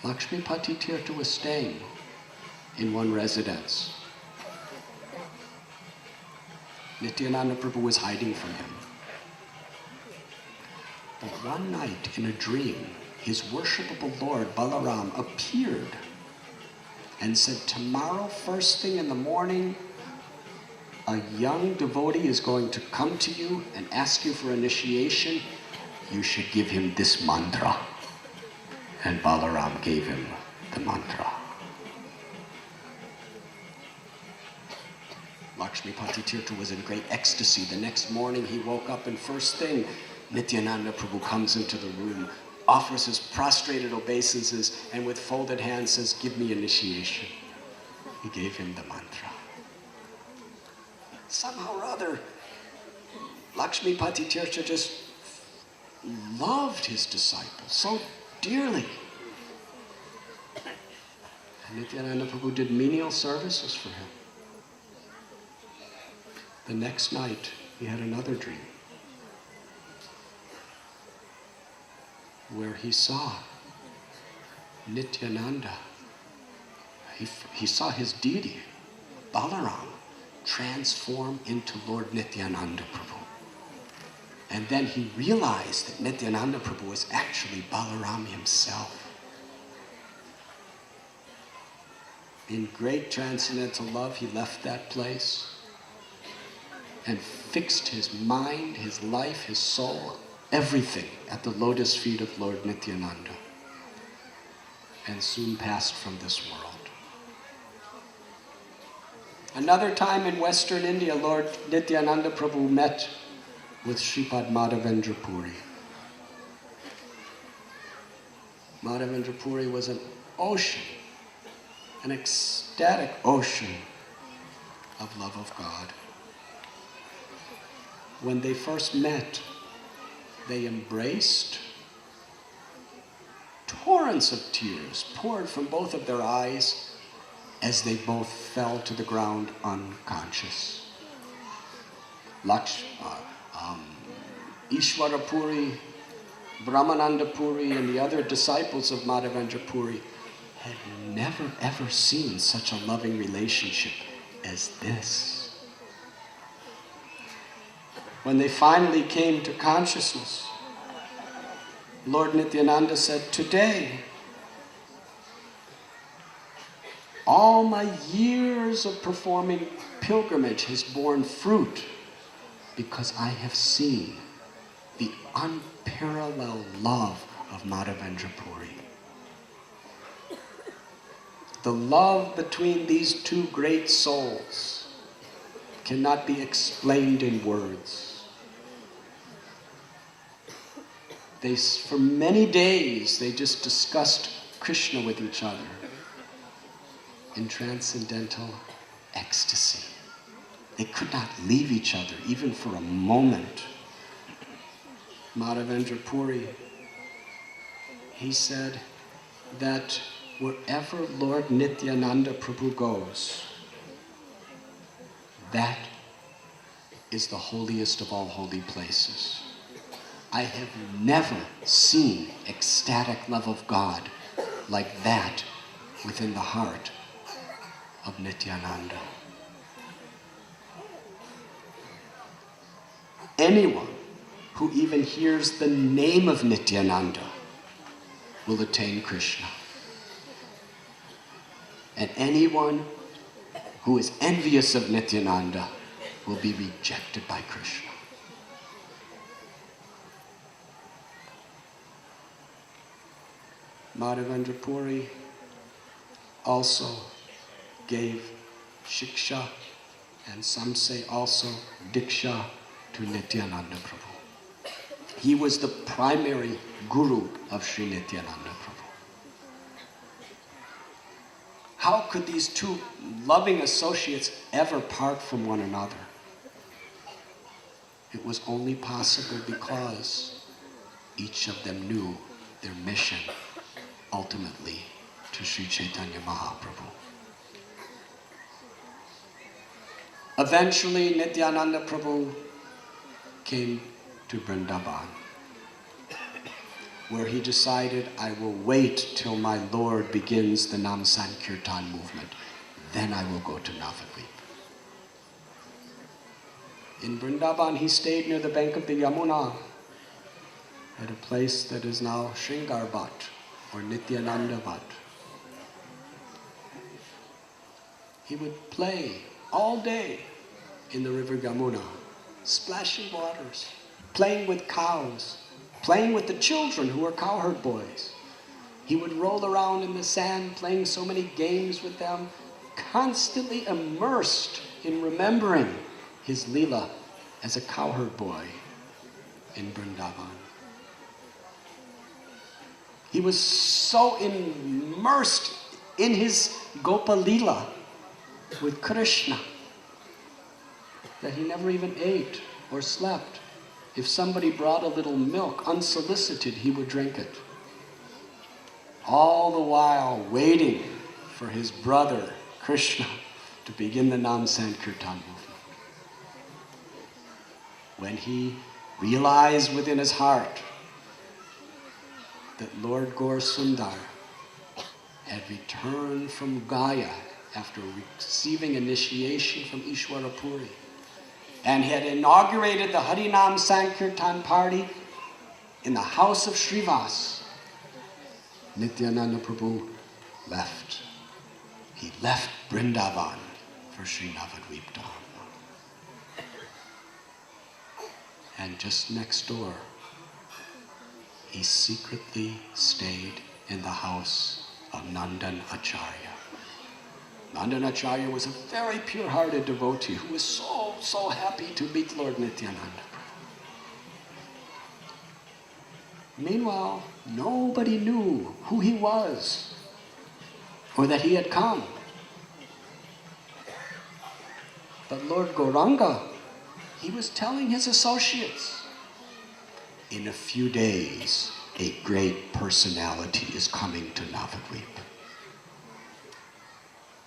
Lakshmipati Tirtha was staying in one residence. Nityananda Prabhu was hiding from him. But one night in a dream, his worshipable Lord Balaram appeared and said, tomorrow, first thing in the morning, a young devotee is going to come to you and ask you for initiation. You should give him this mantra. And Balaram gave him the mantra. Lakshmipati Tirtha was in great ecstasy. The next morning he woke up and first thing, Nityananda Prabhu comes into the room, offers his prostrated obeisances, and with folded hands says, give me initiation. He gave him the mantra. Somehow or other, Lakshmipati Tirtha just loved his disciple so dearly. And Nityananda Prabhu did menial services for him. The next night, he had another dream where he saw Nityananda. He saw his deity, Balaram, transform into Lord Nityananda Prabhu. And then he realized that Nityananda Prabhu was actually Balaram himself. In great transcendental love, he left that place and fixed his mind, his life, his soul, everything at the lotus feet of Lord Nityananda, and soon passed from this world. Another time in Western India, Lord Nityananda Prabhu met with Sripad Madhavendra Puri. Madhavendra Puri was an ocean, an ecstatic ocean of love of God. When they first met, they embraced. Torrents of tears poured from both of their eyes as they both fell to the ground unconscious. Ishwara Puri, Brahmananda Puri, and the other disciples of Madhavendra Puri had never ever seen such a loving relationship as this. When they finally came to consciousness, Lord Nityananda said, today, all my years of performing pilgrimage has borne fruit because I have seen the unparalleled love of Madhavendra Puri. The love between these two great souls cannot be explained in words. For many days, they just discussed Krishna with each other in transcendental ecstasy. They could not leave each other, even for a moment. Madhavendra Puri, he said that wherever Lord Nityananda Prabhu goes, that is the holiest of all holy places. I have never seen ecstatic love of God like that within the heart of Nityananda. Anyone who even hears the name of Nityananda will attain Krishna. And anyone who is envious of Nityananda will be rejected by Krishna. Madhavendra Puri also gave shiksha, and some say also diksha, to Nityananda Prabhu. He was the primary guru of Sri Nityananda Prabhu. How could these two loving associates ever part from one another? It was only possible because each of them knew their mission ultimately to Sri Chaitanya Mahaprabhu. Eventually, Nityananda Prabhu came to Vrindavan. where he decided, I will wait till my Lord begins the Nam Sankirtan movement. Then I will go to Navadvip. In Vrindavan, he stayed near the bank of the Yamuna, at a place that is now Shringar Bhat, or Nityananda Bhat. He would play all day in the river Yamuna, splashing waters, playing with cows, playing with the children who were cowherd boys. He would roll around in the sand, playing so many games with them, constantly immersed in remembering his Leela as a cowherd boy in Vrindavan. He was so immersed in his Gopa Leela with Krishna that he never even ate or slept. If somebody brought a little milk unsolicited, he would drink it. All the while waiting for his brother, Krishna, to begin the Nam Sankirtan movement. When he realized within his heart that Lord Gaur Sundar had returned from Gaya after receiving initiation from Ishwara Puri, and had inaugurated the Harinam Sankirtan party in the house of Srivas, Nityananda Prabhu left. He left Vrindavan for Sri Navadvip Dham. And just next door, he secretly stayed in the house of Nandan Acharya. Nandan Acharya was a very pure-hearted devotee who was so happy to meet Lord Nityananda. Meanwhile, nobody knew who he was or that he had come. But Lord Gauranga, he was telling his associates, in a few days, a great personality is coming to Navadvip.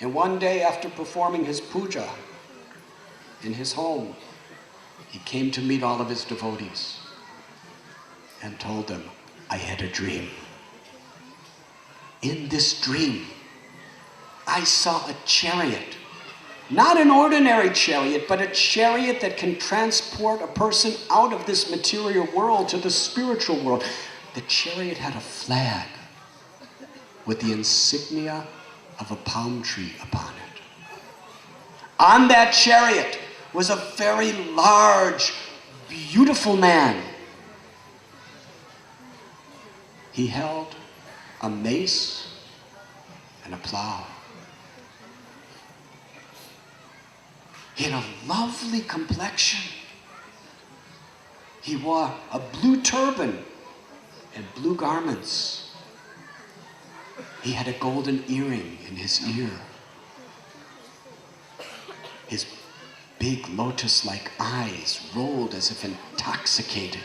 And one day, after performing his puja in his home, he came to meet all of his devotees and told them, I had a dream. In this dream, I saw a chariot. Not an ordinary chariot, but a chariot that can transport a person out of this material world to the spiritual world. The chariot had a flag with the insignia of a palm tree upon it. On that chariot was a very large, beautiful man. He held a mace and a plow. He had a lovely complexion. He wore a blue turban and blue garments. He had a golden earring in his ear. His big lotus-like eyes rolled as if intoxicated.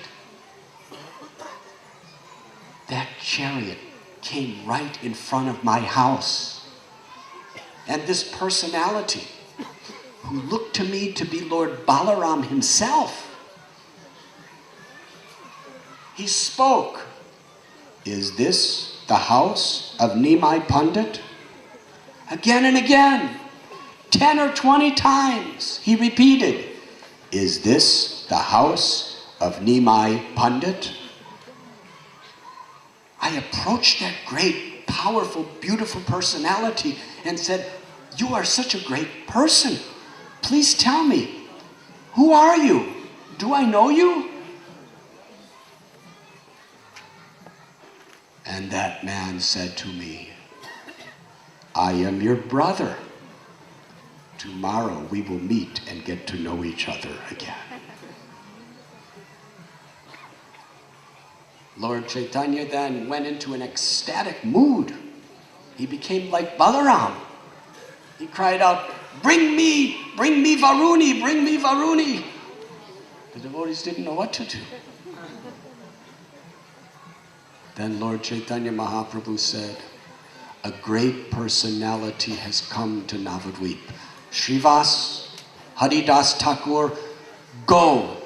That chariot came right in front of my house. And this personality, who looked to me to be Lord Balaram himself, he spoke, "Is this the house of Nimai Pandit?" Again and again, 10 or 20 times, he repeated, "Is this the house of Nimai Pandit?" I approached that great, powerful, beautiful personality and said, "You are such a great person. Please tell me, who are you? Do I know you?" And that man said to me, "I am your brother. Tomorrow we will meet and get to know each other again." Lord Chaitanya then went into an ecstatic mood. He became like Balaram. He cried out, bring me Varuni, bring me Varuni." The devotees didn't know what to do. Then Lord Chaitanya Mahaprabhu said, "A great personality has come to Navadvip. Srivas, Haridas Thakur, go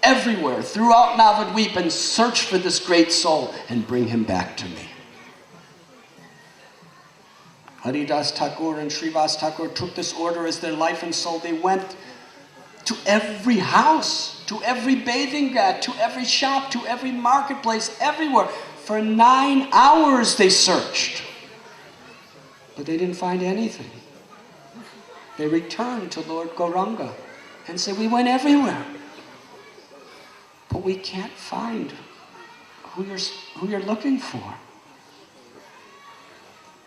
everywhere, throughout Navadvip, and search for this great soul and bring him back to me. Haridas Thakur and Srivas Thakur took this order as their life and soul. They went to every house, to every bathing ghat, to every shop, to every marketplace, everywhere. For 9 hours they searched. But they didn't find anything. They returned to Lord Gauranga and said, we went everywhere, but we can't find who you're looking for.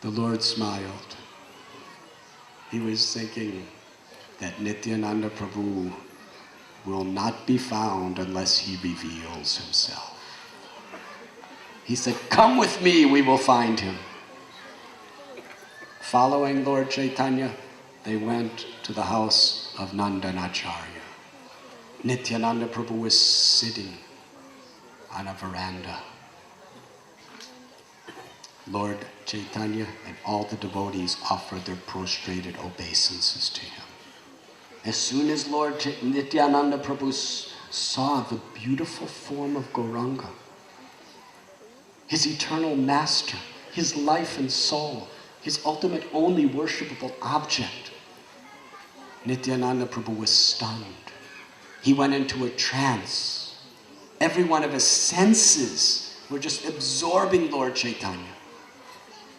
The Lord smiled. He was thinking that Nityananda Prabhu will not be found unless he reveals himself. He said, come with me, we will find him. Following Lord Chaitanya, they went to the house of Nandanacharya. Nityananda Prabhu was sitting on a veranda. Lord Chaitanya and all the devotees offered their prostrated obeisances to him. As soon as Lord Nityananda Prabhu saw the beautiful form of Gauranga, his eternal master, his life and soul, his ultimate only worshipable object, Nityananda Prabhu was stunned. He went into a trance. Every one of his senses were just absorbing Lord Chaitanya.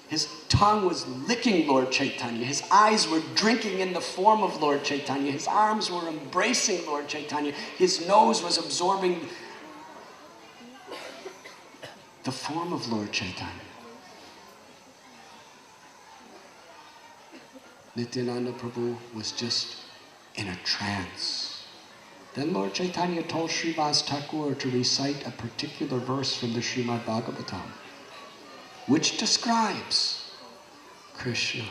His tongue was licking Lord Chaitanya. His eyes were drinking in the form of Lord Chaitanya. His arms were embracing Lord Chaitanya. His nose was absorbing the form of Lord Chaitanya. Nityananda Prabhu was just in a trance. Then Lord Chaitanya told Srivas Thakur to recite a particular verse from the Srimad Bhagavatam, which describes Krishna,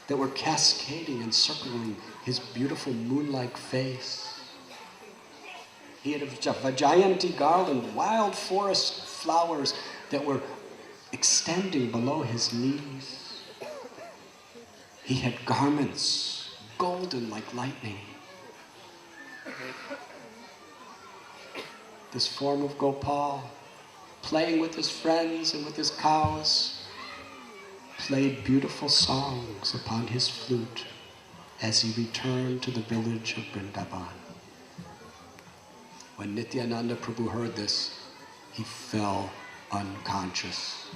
that were cascading and circling his beautiful moon-like face. He had a Vajayanti garland, wild forest flowers that were extending below his knees. He had garments, golden like lightning. This form of Gopal, playing with his friends and with his cows, played beautiful songs upon his flute as he returned to the village of Vrindavan. When Nityananda Prabhu heard this, he fell unconscious.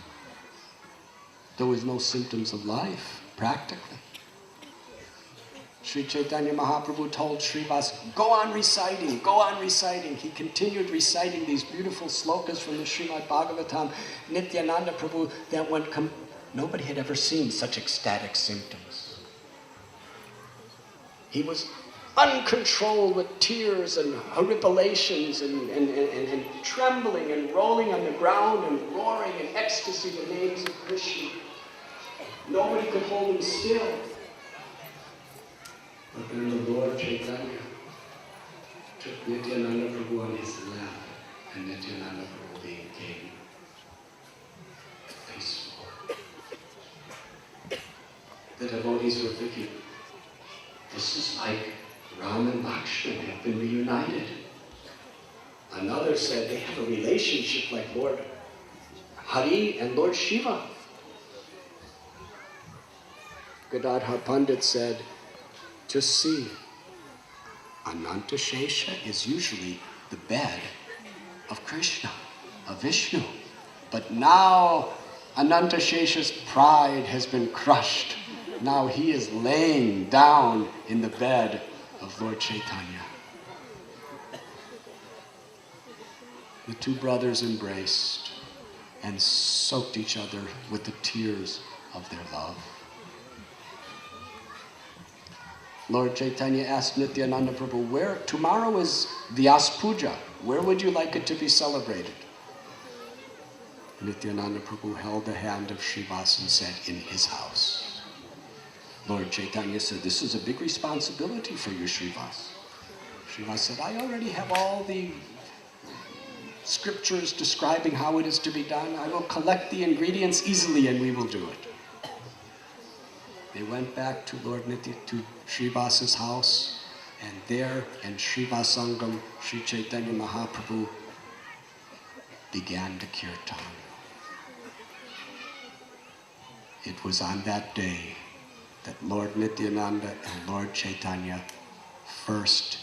There was no symptoms of life, practically. Sri Chaitanya Mahaprabhu told Srivas, go on reciting, go on reciting. He continued reciting these beautiful slokas from the Srimad Bhagavatam. Nityananda Prabhu then went, nobody had ever seen such ecstatic symptoms. He was uncontrolled with tears and horripilations and trembling and rolling on the ground and roaring in ecstasy the names of Krishna. Nobody could hold him still. But then the Lord Chaitanya took Nityananda Prabhu on his lap, and Nityananda Prabhu became peaceful. The devotees were thinking, this is like Ram and Lakshman have been reunited. Another said they have a relationship like Lord Hari and Lord Shiva. Gadadhar Pandit said, just see, Ananta Shesha is usually the bed of Krishna, of Vishnu. But now Ananta Shesha's pride has been crushed. Now he is laying down in the bed of Lord Chaitanya. The two brothers embraced and soaked each other with the tears of their love. Lord Chaitanya asked Nityananda Prabhu, where tomorrow is Vyas Puja, where would you like it to be celebrated? Nityananda Prabhu held the hand of Srivas and said, in his house. Lord Chaitanya said, this is a big responsibility for you, Srivas. Srivas said, I already have all the scriptures describing how it is to be done. I will collect the ingredients easily and we will do it. They went back to Lord Nitya, to Srivas's house. And there in Srivasangam, Sri Chaitanya Mahaprabhu began the kirtan. It was on that day that Lord Nityananda and Lord Chaitanya first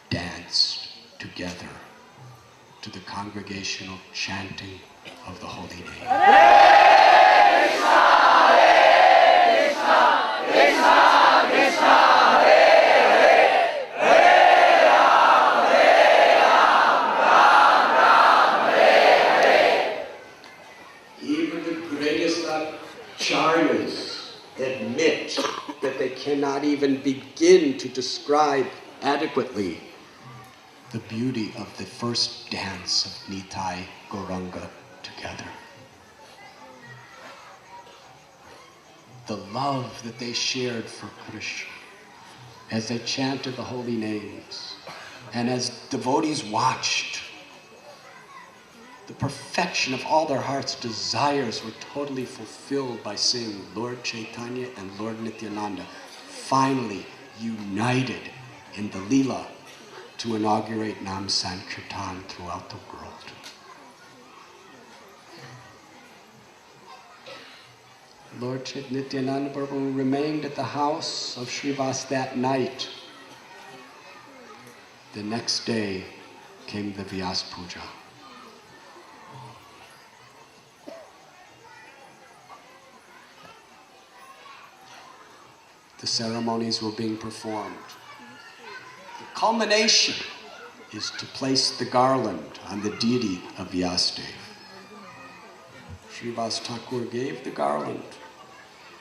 danced together to the congregational chanting of the holy name. Even the greatest acharyas admit that they cannot even begin to describe adequately the beauty of the first dance of Nitai Gauranga together. The love that they shared for Krishna as they chanted the holy names, and as devotees watched, the perfection of all their heart's desires were totally fulfilled by seeing Lord Chaitanya and Lord Nityananda finally united in the Leela to inaugurate Nam Sankirtan throughout the world. Lord Nityananda Prabhu remained at the house of Srivas that night. The next day came the Vyas Puja. The ceremonies were being performed. The culmination is to place the garland on the deity of Vyasdev. Srivas Thakur gave the garland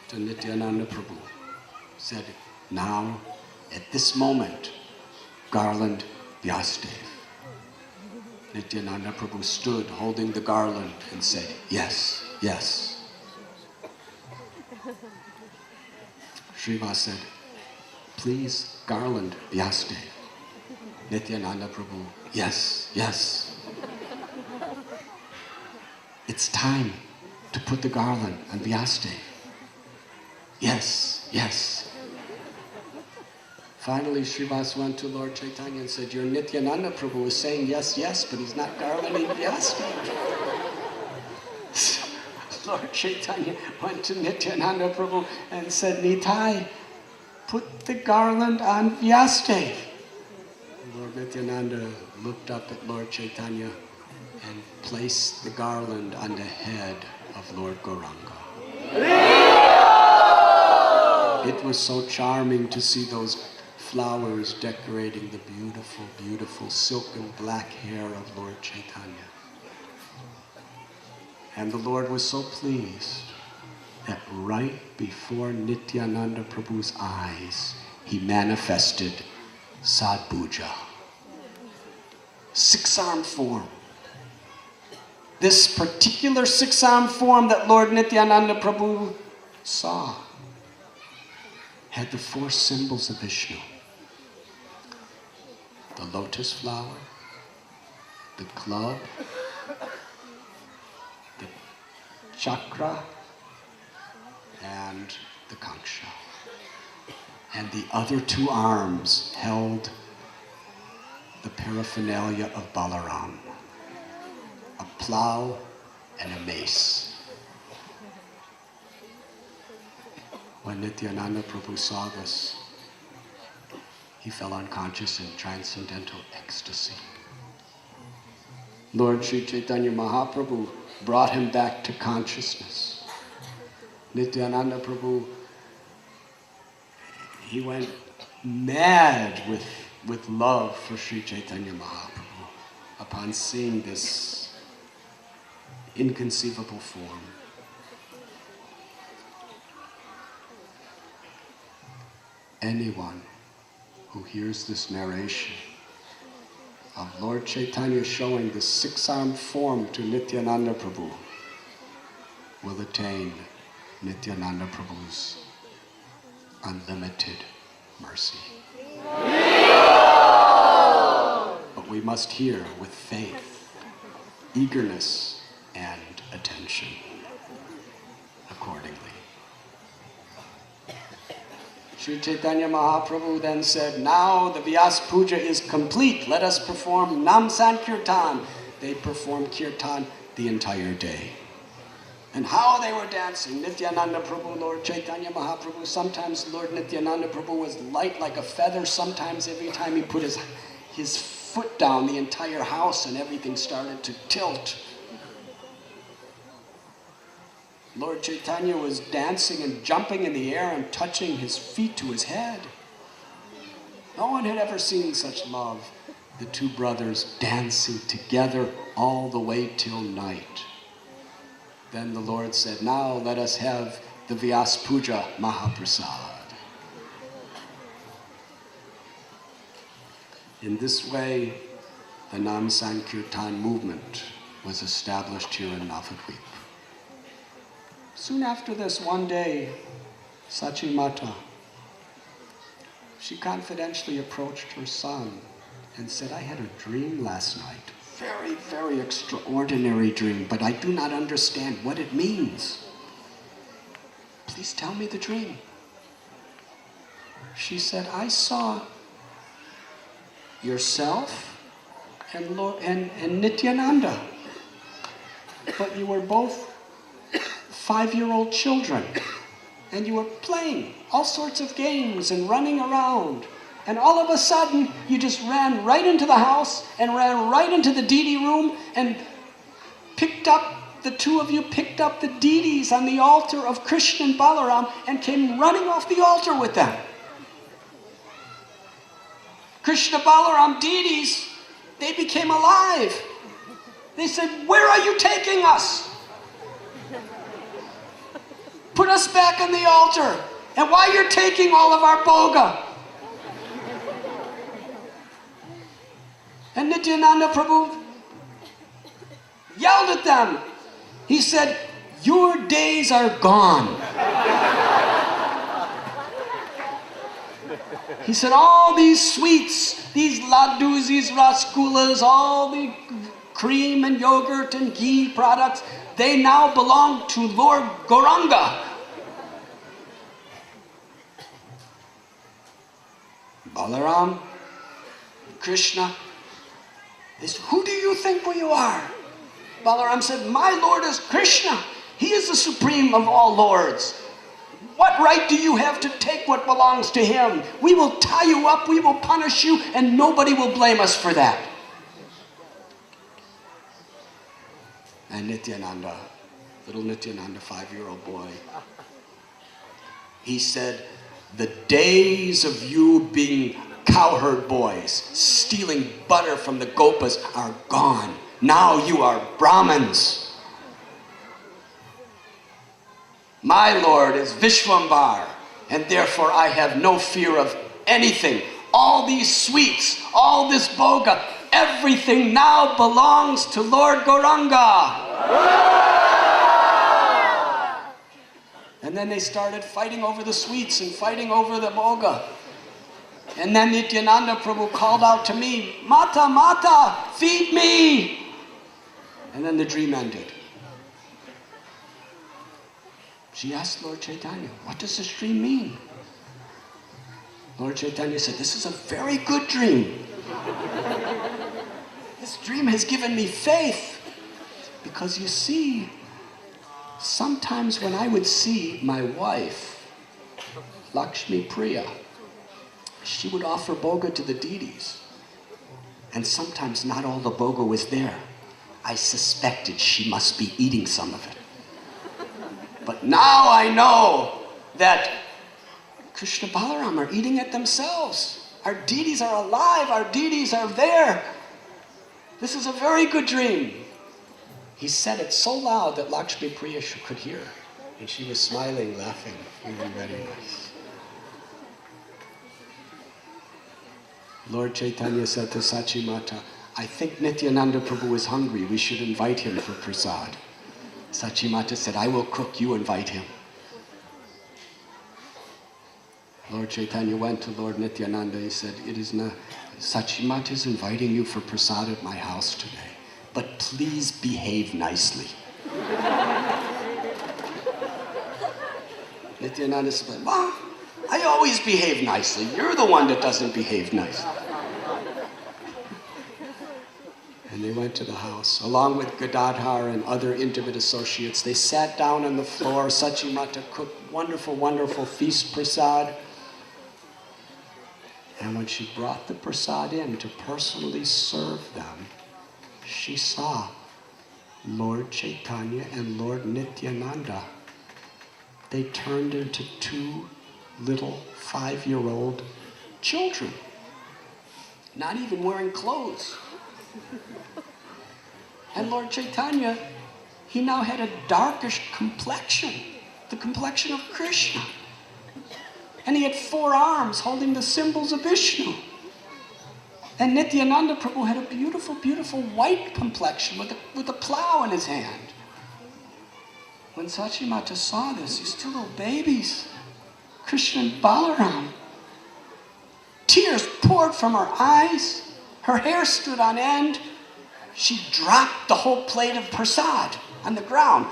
to Nityananda Prabhu, said, now, at this moment, garland Vyasdev. Nityananda Prabhu stood holding the garland and said, yes, yes. Srivas said, please garland Vyasdev. Nityananda Prabhu, yes, yes. It's time to put the garland on Vyasdev. Yes, yes. Finally, Srivas went to Lord Chaitanya and said, your Nityananda Prabhu is saying yes, yes, but he's not garlanding Vyasdev. Lord Chaitanya went to Nityananda Prabhu and said, Nitai, put the garland on Vyasdev. Lord Nityananda looked up at Lord Chaitanya and placed the garland on the head of Lord Gauranga. It was so charming to see those flowers decorating the beautiful, beautiful silken black hair of Lord Chaitanya. And the Lord was so pleased that right before Nityananda Prabhu's eyes, he manifested Sadbhuja, six-armed form. This particular six-armed form that Lord Nityananda Prabhu saw had the four symbols of Vishnu: the lotus flower, the club, the chakra, and the conch shell. And the other two arms held the paraphernalia of Balaram, a plow and a mace. When Nityananda Prabhu saw this, he fell unconscious in transcendental ecstasy. Lord Sri Chaitanya Mahaprabhu brought him back to consciousness. Nityananda Prabhu, he went mad with love for Sri Chaitanya Mahaprabhu upon seeing this inconceivable form. Anyone who hears this narration of Lord Chaitanya showing the six-armed form to Nityananda Prabhu will attain Nityananda Prabhu's unlimited mercy. But we must hear with faith, eagerness, and attention accordingly. Sri Chaitanya Mahaprabhu then said, now the Vyas Puja is complete. Let us perform Nam Sankirtan. They performed Kirtan the entire day. And how they were dancing. Nityananda Prabhu, Lord Chaitanya Mahaprabhu. Sometimes Lord Nityananda Prabhu was light like a feather. Sometimes every time he put his foot down, the entire house and everything started to tilt. Lord Chaitanya was dancing and jumping in the air and touching his feet to his head. No one had ever seen such love. The two brothers dancing together all the way till night. Then the Lord said, now let us have the Vyas Puja Mahaprasad. In this way, the Nam Sankirtan movement was established here in Navadvip. Soon after this, one day, Sachi Mata, she confidentially approached her son and said, I had a dream last night. Very, very extraordinary dream, but I do not understand what it means. Please tell me the dream. She said, I saw yourself and Nityananda, but you were both 5-year-old children, and you were playing all sorts of games and running around. And all of a sudden, you just ran right into the house and ran right into the deity room and the two of you picked up the deities on the altar of Krishna and Balaram and came running off the altar with them. Krishna Balaram deities, they became alive. They said, where are you taking us? Put us back on the altar. And why you're taking all of our boga? And Nityananda Prabhu yelled at them. He said, your days are gone. He said, all these sweets, these laddus, these rasgullas, all the cream and yogurt and ghee products, they now belong to Lord Gauranga. Balaram, Krishna, they said, who do you think you are? Balaram said, my Lord is Krishna. He is the supreme of all lords. What right do you have to take what belongs to him? We will tie you up, we will punish you, and nobody will blame us for that. And Nityananda, little Nityananda, 5-year-old boy, he said, the days of you being cowherd boys, stealing butter from the gopas are gone. Now you are Brahmins. My Lord is Vishwambar, and therefore I have no fear of anything. All these sweets, all this boga, everything now belongs to Lord Gauranga. And then they started fighting over the sweets and fighting over the boga. And then Nityananda Prabhu called out to me, Mata, Mata, feed me. And then the dream ended. She asked Lord Chaitanya, what does this dream mean? Lord Chaitanya said, this is a very good dream. This dream has given me faith. Because you see, sometimes when I would see my wife, Lakshmi Priya, she would offer boga to the deities. And sometimes not all the boga was there. I suspected she must be eating some of it. But now I know that Krishna Balaram are eating it themselves. Our deities are alive, our deities are there. This is a very good dream. He said it so loud that Lakshmi Priya could hear. And she was smiling, laughing, feeling very nice. Lord Chaitanya said to Sachi Mata, I think Nityananda Prabhu is hungry. We should invite him for prasad. Sachi Mata said, I will cook, you invite him. Lord Chaitanya went to Lord Nityananda. He said, it is not, Sachi Mata is inviting you for prasad at my house today, but please behave nicely. Nityananda said, I always behave nicely. You're the one that doesn't behave nicely. And they went to the house, along with Gadadhar and other intimate associates. They sat down on the floor. Sachi Mata cooked wonderful, wonderful feast prasad. And when she brought the prasad in to personally serve them, she saw Lord Chaitanya and Lord Nityananda. They turned into two little 5-year-old children, not even wearing clothes. And Lord Chaitanya, he now had a darkish complexion, the complexion of Krishna. And he had 4 arms holding the symbols of Vishnu. And Nityananda Prabhu had a beautiful, beautiful white complexion with a plow in his hand. When Sachi Mata saw this, these 2 little babies, Krishna and Balaram, tears poured from her eyes. Her hair stood on end. She dropped the whole plate of prasad on the ground.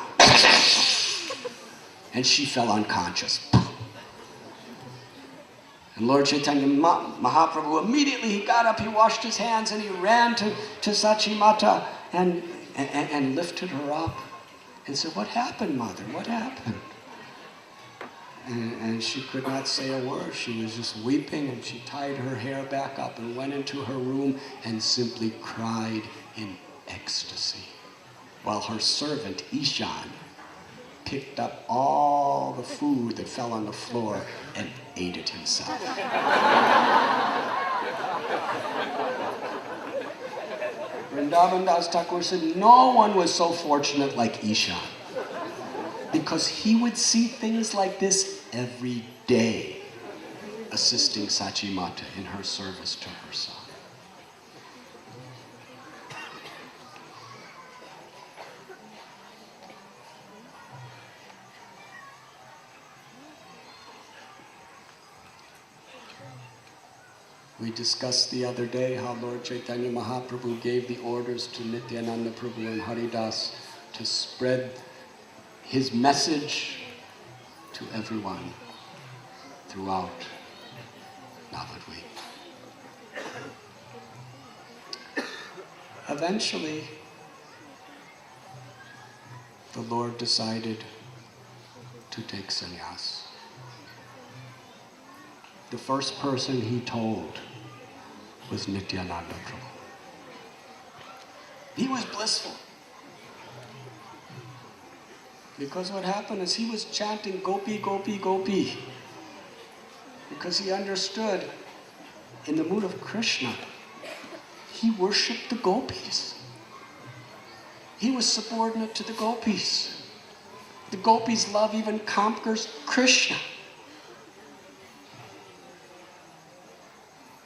And she fell unconscious. And Lord Chaitanya Mahaprabhu, immediately he got up, he washed his hands, and he ran to Sachi Mata and lifted her up and said, "What happened, mother? What happened?" And she could not say a word. She was just weeping, and she tied her hair back up and went into her room and simply cried in ecstasy, while her servant Ishan picked up all the food that fell on the floor and ate it himself. Vrindavan Das Thakur said no one was so fortunate like Ishan, because he would see things like this every day, assisting Sachi Mata in her service to her son. We discussed the other day how Lord Chaitanya Mahaprabhu gave the orders to Nityananda Prabhu and Haridas to spread his message to everyone throughout Navadvip. Eventually, the Lord decided to take sannyas. The first person he told was Nityananda Prabhu. He was blissful. Because what happened is he was chanting Gopi, Gopi, Gopi. Because he understood in the mood of Krishna, he worshipped the gopis. He was subordinate to the gopis. The gopis' love even conquers Krishna.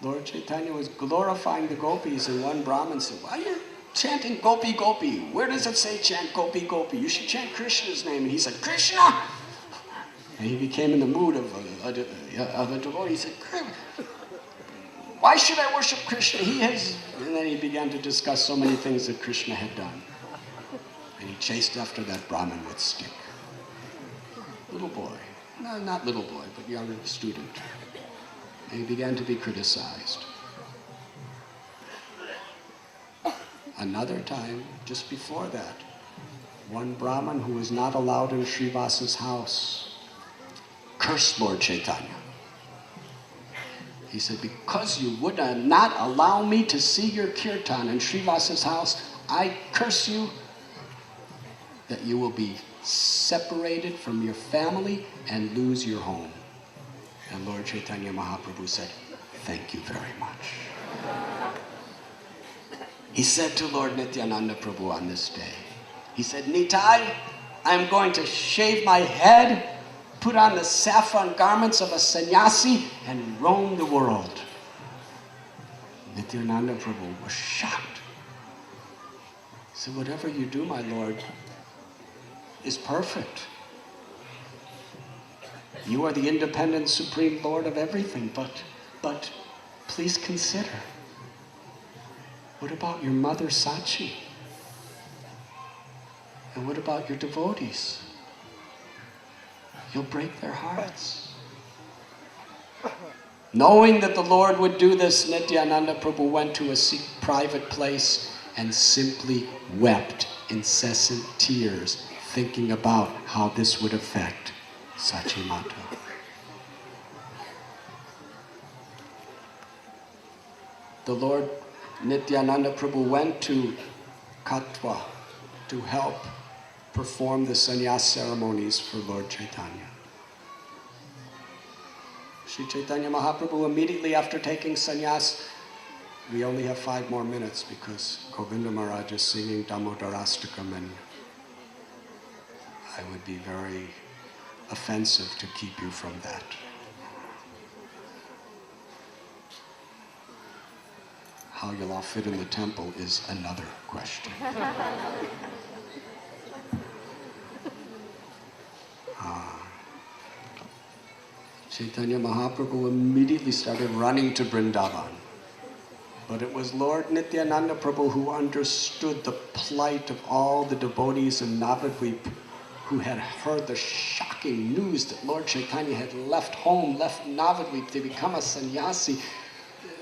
Lord Chaitanya was glorifying the gopis, and one Brahmin said, "Why are you chanting Gopi, Gopi? Where does it say chant Gopi, Gopi? You should chant Krishna's name." And he said, "Krishna!" And he became in the mood of a devotee. He said, "Why should I worship Krishna? He has..." And then he began to discuss so many things that Krishna had done. And he chased after that Brahmin with stick. Little boy. No, not little boy, but young student. And he began to be criticized. Another time, just before that, one Brahmin who was not allowed in Srivasa's house cursed Lord Chaitanya. He said, "Because you would not allow me to see your kirtan in Srivasa's house, I curse you that you will be separated from your family and lose your home." And Lord Chaitanya Mahaprabhu said, "Thank you very much." He said to Lord Nityananda Prabhu on this day, he said, "Nitai, I'm going to shave my head, put on the saffron garments of a sannyasi, and roam the world." Nityananda Prabhu was shocked. He said, "Whatever you do, my Lord, is perfect. You are the independent Supreme Lord of everything, but please consider, what about your mother Sachi? And what about your devotees? You'll break their hearts." Knowing that the Lord would do this, Nityananda Prabhu went to a private place and simply wept incessant tears, thinking about how this would affect Sachi Mata. The Lord Nityananda Prabhu went to Katha to help perform the sannyas ceremonies for Lord Chaitanya. Sri Chaitanya Mahaprabhu, immediately after taking sannyas, we only have 5 more minutes because Govinda Maharaj is singing Damodarastakam, and I would be very offensive to keep you from that. How you'll all fit in the temple is another question. Chaitanya Mahaprabhu immediately started running to Vrindavan. But it was Lord Nityananda Prabhu who understood the plight of all the devotees in Navadvip who had heard the shocking news that Lord Chaitanya had left home, left Navadvip to become a sannyasi.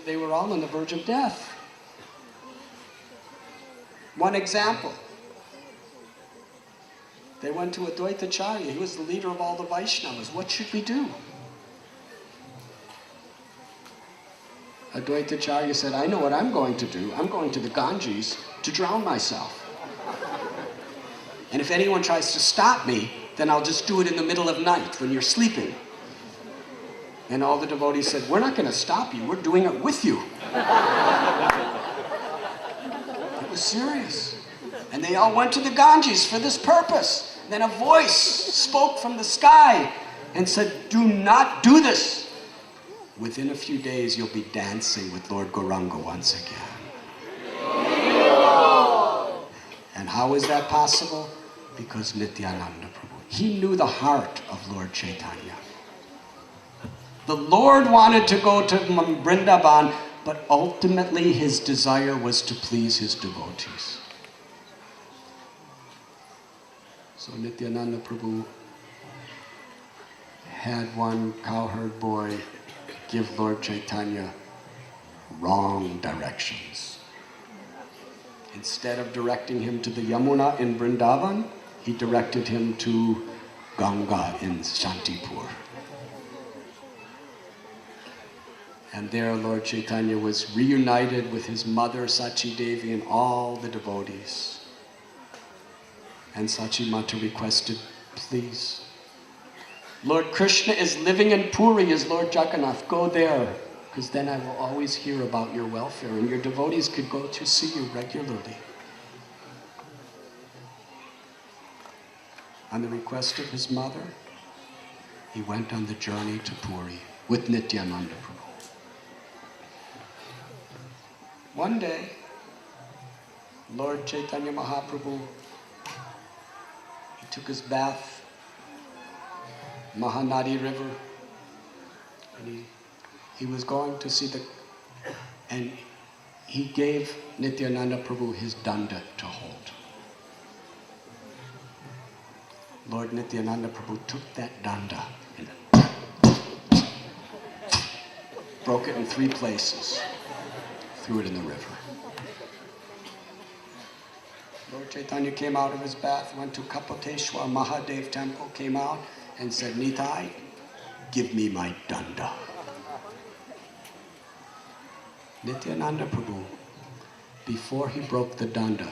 They were all on the verge of death. One example. They went to Advaitacharya. He was the leader of all the Vaishnavas. What should we do? Advaitacharya said, I know what I'm going to do. I'm going to the Ganges to drown myself. And if anyone tries to stop me, then I'll just do it in the middle of night when you're sleeping. And all the devotees said, we're not going to stop you. We're doing it with you. It was serious. And they all went to the Ganges for this purpose. Then a voice spoke from the sky and said, do not do this. Within a few days, you'll be dancing with Lord Gauranga once again. And how is that possible? Because Nityananda Prabhu, he knew the heart of Lord Chaitanya. The Lord wanted to go to Vrindavan, but ultimately his desire was to please his devotees. So Nityananda Prabhu had one cowherd boy give Lord Chaitanya wrong directions. Instead of directing him to the Yamuna in Vrindavan, he directed him to Ganga in Shantipur. And there Lord Chaitanya was reunited with his mother Sachi Devi and all the devotees. And Sachi Mata requested, please, Lord Krishna is living in Puri as Lord Jagannath. Go there, because then I will always hear about your welfare, and your devotees could go to see you regularly. On the request of his mother, he went on the journey to Puri with Nityananda Prabhu. One day, Lord Chaitanya Mahaprabhu, he took his bath Mahanadi River, and he was going to see and he gave Nityananda Prabhu his danda to hold. Lord Nityananda Prabhu took that danda and broke it in 3 places, threw it in the river. Lord Chaitanya came out of his bath, went to Kapoteshwar Mahadev temple, came out, and said, Nitai, give me my danda. Nityananda Prabhu, before he broke the danda,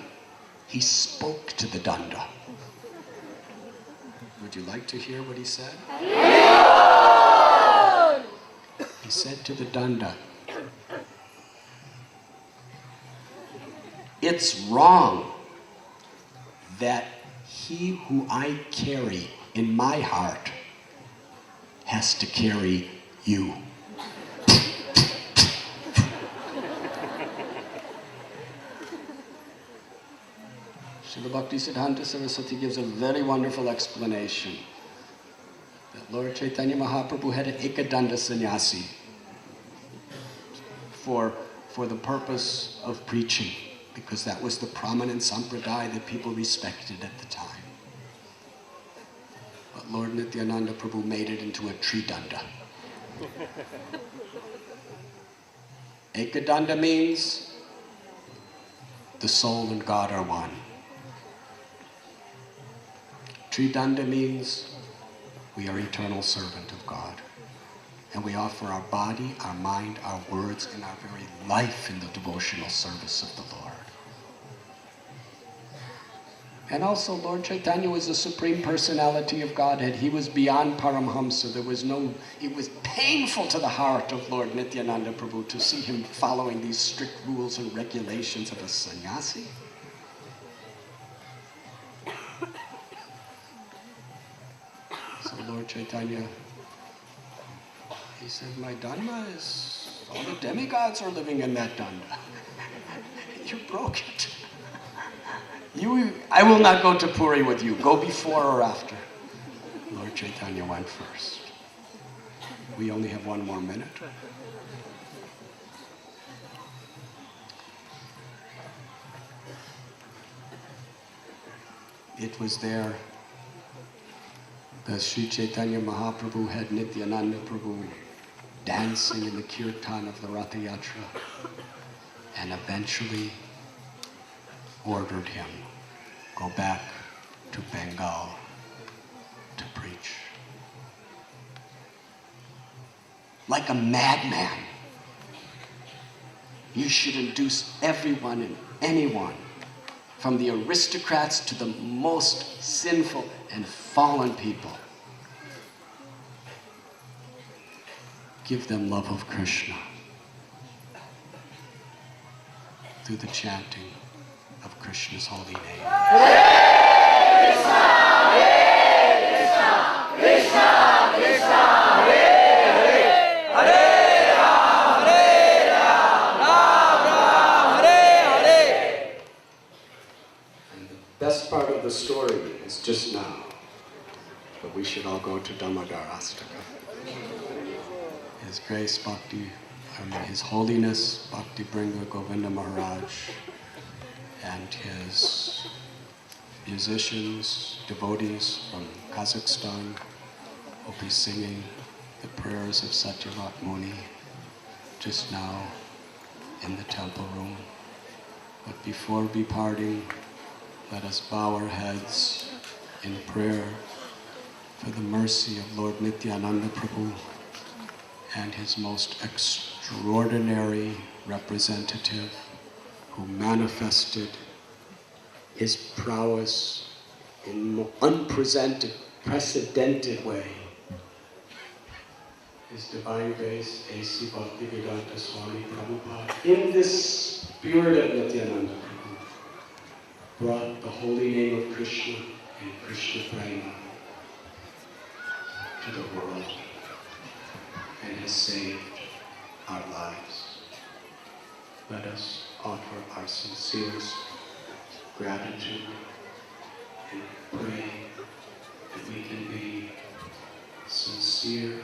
he spoke to the danda. Would you like to hear what he said? He said to the danda, it's wrong that he who I carry in my heart has to carry you. Srila Bhaktisiddhanta Saraswati gives a very wonderful explanation that Lord Chaitanya Mahaprabhu had an Ekadanda sannyasi for the purpose of preaching, because that was the prominent sampradaya that people respected at the time. But Lord Nityananda Prabhu made it into a tridanda. Ekadanda means the soul and God are one. Tridanda means we are eternal servant of God. And we offer our body, our mind, our words, and our very life in the devotional service of the Lord. And also, Lord Chaitanya was the Supreme Personality of Godhead. He was beyond Paramhamsa. It was painful to the heart of Lord Nityananda Prabhu to see him following these strict rules and regulations of a sannyasi. So Lord Chaitanya, he said, my Dhamma is, all the demigods are living in that Dhamma. You broke it. I will not go to Puri with you. Go before or after. Lord Chaitanya went first. We only have 1 more minute. It was there that Sri Chaitanya Mahaprabhu had Nityananda Prabhu dancing in the kirtan of the Ratha Yatra, and eventually ordered him, go back to Bengal to preach. Like a madman, you should induce everyone and anyone, from the aristocrats to the most sinful and fallen people, give them love of Krishna through the chanting of Krishna's holy name. Hare Krishna, Krishna Krishna, Hare Hare, Hare Ram, Ram Ram, Hare Hare. And the best part of the story is just now, but we should all go to Damodar Astaka. His Grace His Holiness Bhakti Bringa Govinda Maharaj and his musicians, devotees from Kazakhstan will be singing the prayers of Satyavat Muni just now in the temple room. But before departing, let us bow our heads in prayer for the mercy of Lord Nityananda Prabhu and his most extraordinary representative who manifested his prowess in an unprecedented way. His Divine Grace, A.C. Bhaktivedanta Swami Prabhupada, in this spirit of Nityananda Prabhu, brought the holy name of Krishna and Krishna Prema to the world and has saved our lives. Let us offer our sincerest gratitude and pray that we can be sincere